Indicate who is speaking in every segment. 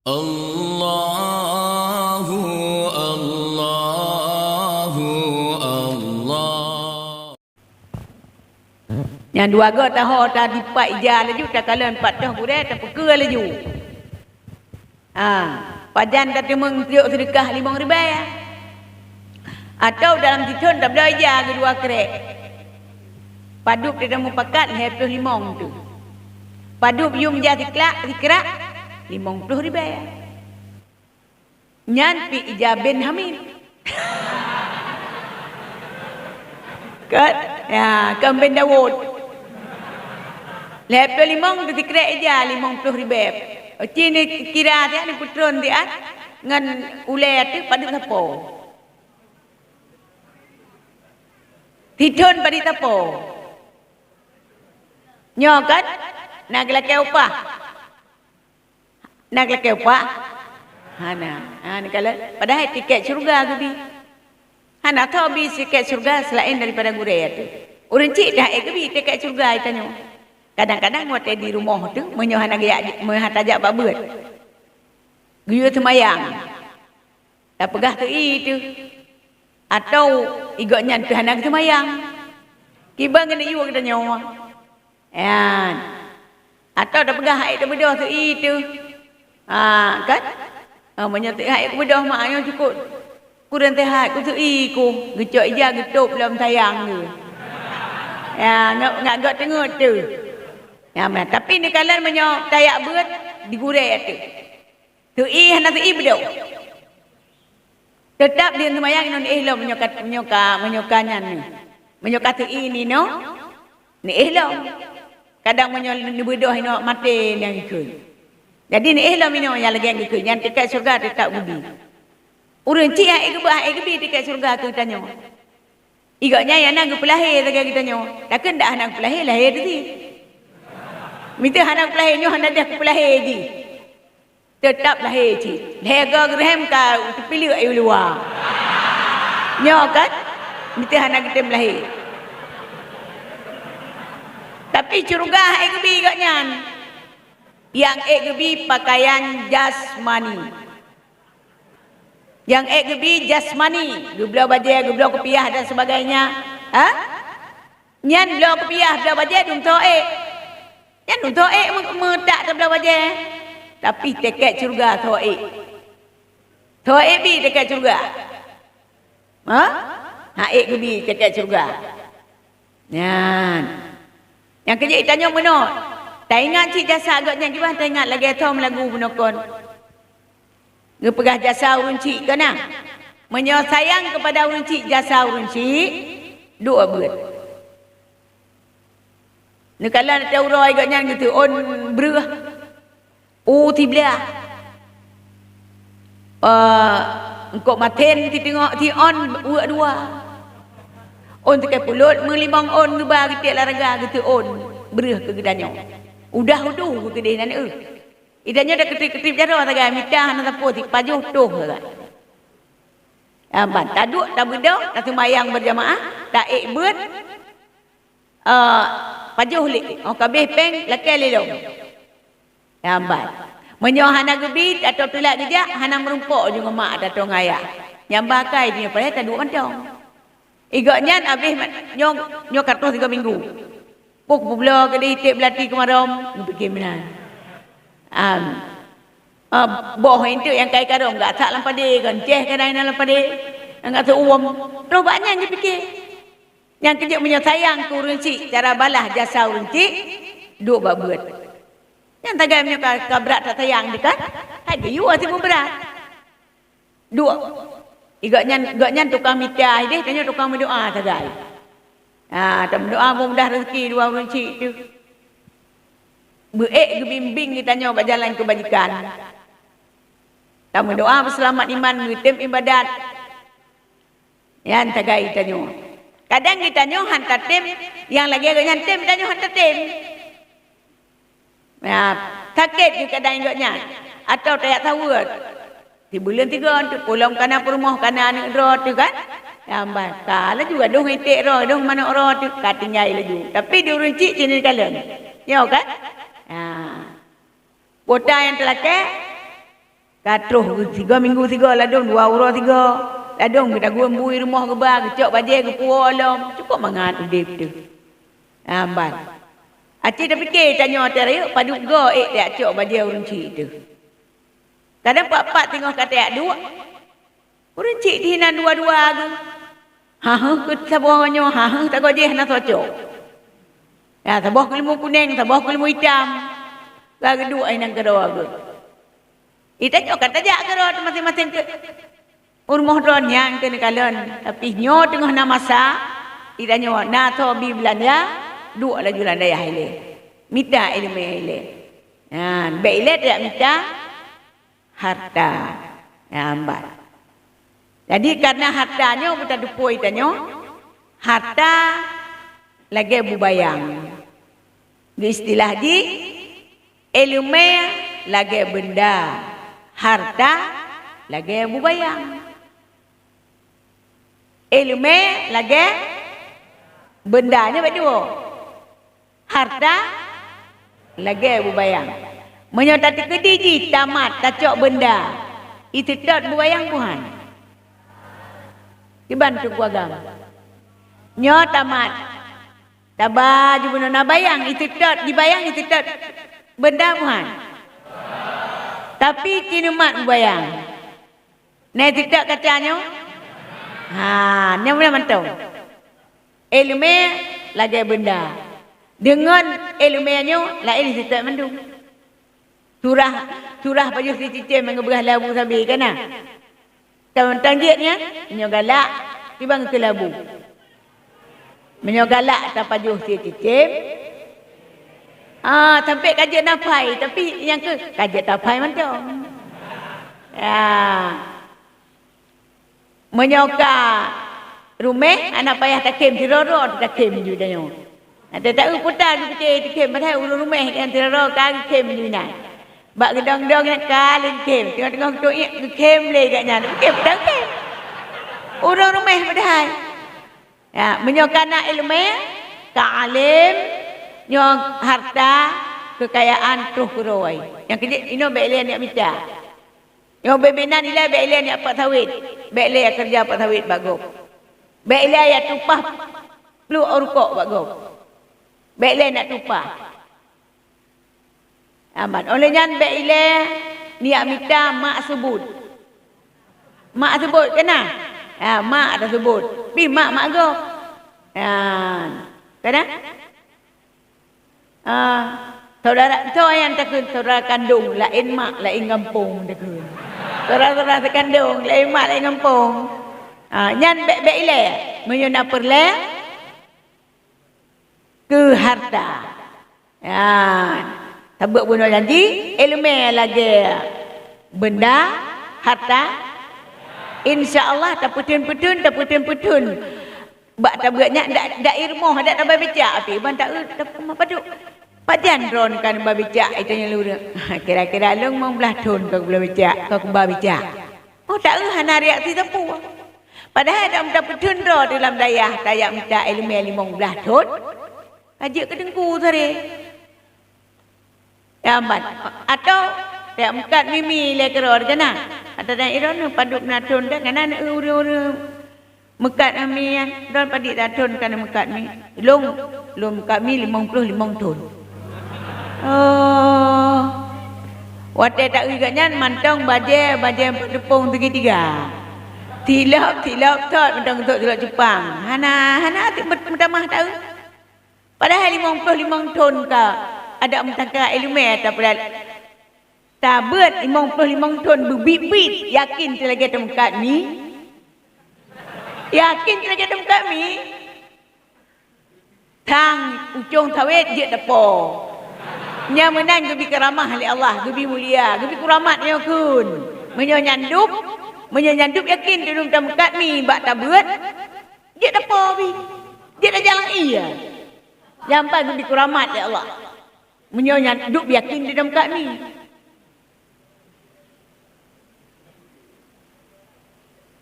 Speaker 1: Allahu Allahu Allah.
Speaker 2: Yang dua go tahu tak dipak ija laju tak kalian empat dah budak tak peka laju. Pajan tak temeng tiuk sedekah 5 ribu ya. Atau dalam titun tak boleh ija kedua kerek. Paduk dia dah mupakat 25 tu. Paduk yum jah dikrak 50 ribu ya. Nyan pi ija bin Hamid. Kat ya kan bin Dawud. Lepas 5 tu dikrak ija 50 ribu. Cini kira dia ni putron dia ngan ulai tu paduk tapo. Titun pada tapo. Nyokat nak lelaki upah. Nak lelaki upah. Ni kalau padahal tiket syurga tu bi. Hana tahu bi tiket syurga selain daripada gurai tu. Orang cik dah bi tiket syurga tanya. Kadang-kadang muat di rumah tu menyoh hana gaya tajak babut. Guyu semayang. Tak pegah tu itu. Atau igoknya tu hana semayang. Kibang kena iwa kita nyawa. Ya. Atau dah pegah air dah bedah tu itu. Kan? Menyetik air bedah maknya cukup. Kurang tehat ku tu iku. Gecok ija getup dalam sayang tu. Ya, ngak gak tengok tu. Ya, tapi ni kalian menyo tayak beut digurek tu. Tu hendak tu bedah. Tetap dia semayang non ihlo menyokannya ni. Menyokat tu ni no. Ni ihlo. Kadang menyol ni bedoh ino mati yang ikut. Jadi ni ihlam ino yang lagi yang ikut. Yang dekat syurga tetap budi. Urang cik ai ke bi dekat syurga tu tanya. Igaknya yang nak pelahir lagi kita nyo. Takkan dah anak pelahir lahir tu. Minta anak pelahir nyo hendak dah pelahir je. Tetap lahir cik. Lega gerem ka pilih ai luar. Nyo kan? Minta anak kita melahir. Tapi curugah ekbi agaknya. Yang ekbi pakaian jasmani. Yang ekbi jasmani. Gublau bajai, gublau kepiah dan sebagainya. Nyan blau kepiah, blau bajai dung to'ek. Nyan dung to'ek metak ke blau bajai. Tapi teket curugah to'ek. To'ek bi teket curugah. Ekbi teket curugah. Nyan. Yang kerja tanya mana? Tak ingat cik jasa agaknya gimana? Tak ingat lagi atau lagu penokon. Ngepegah jasa urun cik kena. Menyayang kepada urun cik jasa urun cik. Dua berat. Kalau ada urang agaknya gitu. On berah. Tiblah. Engkau maten ti tengok ti on dua. On tekai pulut melimang on ngebah getik larga gitu on berah ke gedanya. Udah uduh ke gedih nan idanya dah ketip-ketip jaro tagai mitah nan tapo ti pajuh tuh kan. Amban taduk tak bedah tak sembahyang berjamaah tak beut pajuh lik kabeh peng lakai lelong. Amban menyoh hana gebit atau tulak gejak hana merumpok juga mak datang ayah. Yang bakai dia pada taduk mantong. Igaknya habis nyok kartus 3 minggu. Puk pula ke dia hitip belati kemarom. Fikir benar. Boh itu yang kai karom. Gak tak lampa dia. Ganceh ke dalam lampa dia. Yang kata uam. Terobaknya dia fikir. Yang kerja punya sayang ke urun cik. Cara balah jasa urun cik. Duk bak berat. Yang tagai punya kabrat tak sayang dia kan. Ada you hati pun berat. Duk. Igaknya tukang mitah dia tanya tukang berdoa tagai. Tak berdoa pun mudah rezeki dua orang cik tu. Beek ke bimbing kita tanya berjalan kebajikan. Tak berdoa berselamat iman ngitim ibadat. Yang tagai tanya. Kadang kita tanya hantar tim yang lagi agaknya tim tanya hantar tim. Sakit juga kadang igaknya atau tak tahu. Di bulan 3 untuk pulang kana rumah kana anak roh tu kan. Ambai kala juga dong itik roh dong mana roh tu katinggai laju. Tapi di urang cik sini kalian. Ya kan? Bota yang telake Katuh 3 minggu 3 ladung 2 urah 3. Ladung kita gua bui rumah ke bar, kecok bajai ke pualam. Cukup mangat udip tu. Ambat. Acik dah fikir tanya hotel yuk padu go dia cok bajai urang cik tu. Kadang pak-pak tengok kata yak dua. Urang cik dihina dua-dua ke. Ke sabonyo tak gojeh nak cocok. Ya sabah kelemu kuning, sabah kelemu hitam. Lagi dua inang kedua ke. Ita cok kata jak ke masing-masing ke. Urmoh don yang kena kalon tapi nyo tengah nak masak ida nyo na to bi belanja dua la julan daya ile minta ilmu ile be ile tak minta harta ambat jadi karena hartanya kita dupoi tanyo harta lagi bubayang di istilah di ilmu lagi benda harta lagi bubayang ilmu lagi bendanya berdua harta lagi bubayang menyotati kediji tamat tacok benda itu tak bubayang Tuhan dibantu ku agama nyo tamat tabah jubuna na bayang itu tak dibayang itu tak benda Tuhan tapi cinumat bubayang ne tidak kacanya ni boleh mantau. Ilmu lagi benda. Dengan ilmunya lain kita mandu. Surah baju si cicim mengeberah labu sabi kana. Kalau tanggitnya menyogalak tibang ke labu. Menyogalak tak baju si cicim. Sampai kajian nafai tapi yang ke kajian nafai mantau. Ya. Menyoka rumah anak payah takim tiroro takim juga nyo. Ada tak putar di takim padahal ulu rumah yang tiroro kali takim juga. Bak gedong-dong nak kali takim tengok-tengok tu takim le katnya. Takim takim. Ulu rumah padahal. Ya, menyoka nak ilmu, kaalim, nyo harta, kekayaan tuh kuroi. Yang kedua ino belian nak minta. Yang bebenan nilai belian nak pak sawit. Belian kerja pak sawit bagus. Belian yang tupah lu orkok bagus. Belian nak tupah. Aman. Olehnya belian niat minta mak sebut. Mak sebut kena. Mak ada sebut. Pi mak go. Kena? Saudara tu yang takut saudara kandung lain mak lain kampung takut. Saudara sekandung lain mak lain kampung. Nyan bek ile menyuna perle ke harta. Sebab bunuh janji ilmu lagi benda harta insya-Allah tak putun-putun bak tabaknya dak irmoh dak tambah becak api ban tak paduk padan ron kan ba becak itanya lu kira-kira long mau belah ton kau belah becak kau kembah becak tak hana reaksi tempu padahal dak minta putun ro dalam dayah tayak minta ilmu 15 ton ajak ke dengku sare amat atau tak mungkat mimi le keror kana ada dan iron paduk naton dak kana uru mekat amian don padik naton kana mekat mi long mekat mi 55 ton wate tak igaknya mantong baje tepung tiga tilap tot mantong untuk tilap Jepang hana mutamah tahu padahal 55 ton ka ada mentaka ilmu atau pada tabet 55 ton berbibit yakin lagi tempat ni yakin lagi tempat ni tang ujung tawet je depo nya menang gebi karamah oleh Allah gebi mulia gebi kuramat nya kun menyandup yakin di dalam tempat ni bak tabet je depo bi je dah jalan iya sampai gebi kuramat oleh Allah menyandup yakin di dalam tempat ni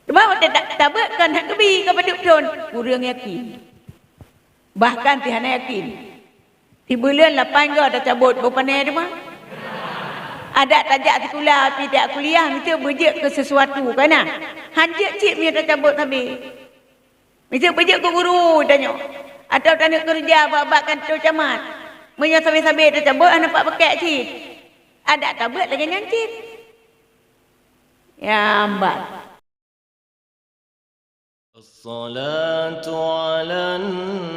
Speaker 2: sebab tak kan hak kebi kepada don kurang yakin bahkan tihana yakin 3 bulan 8 ke dah cabut berpanai dia mah Ada tajak sekolah, tapi tak kuliah, mesti berjek ke sesuatu kan nah. Hajak cik punya tak cabut habis. Mesti berjek ke guru tanya. Atau tak nak kerja bab kantor camat. Punya sambil-sambil tak cabut, nampak pakai cik. Ada tabut lagi nyancit. Ya ambat.
Speaker 1: الصلاة على النبي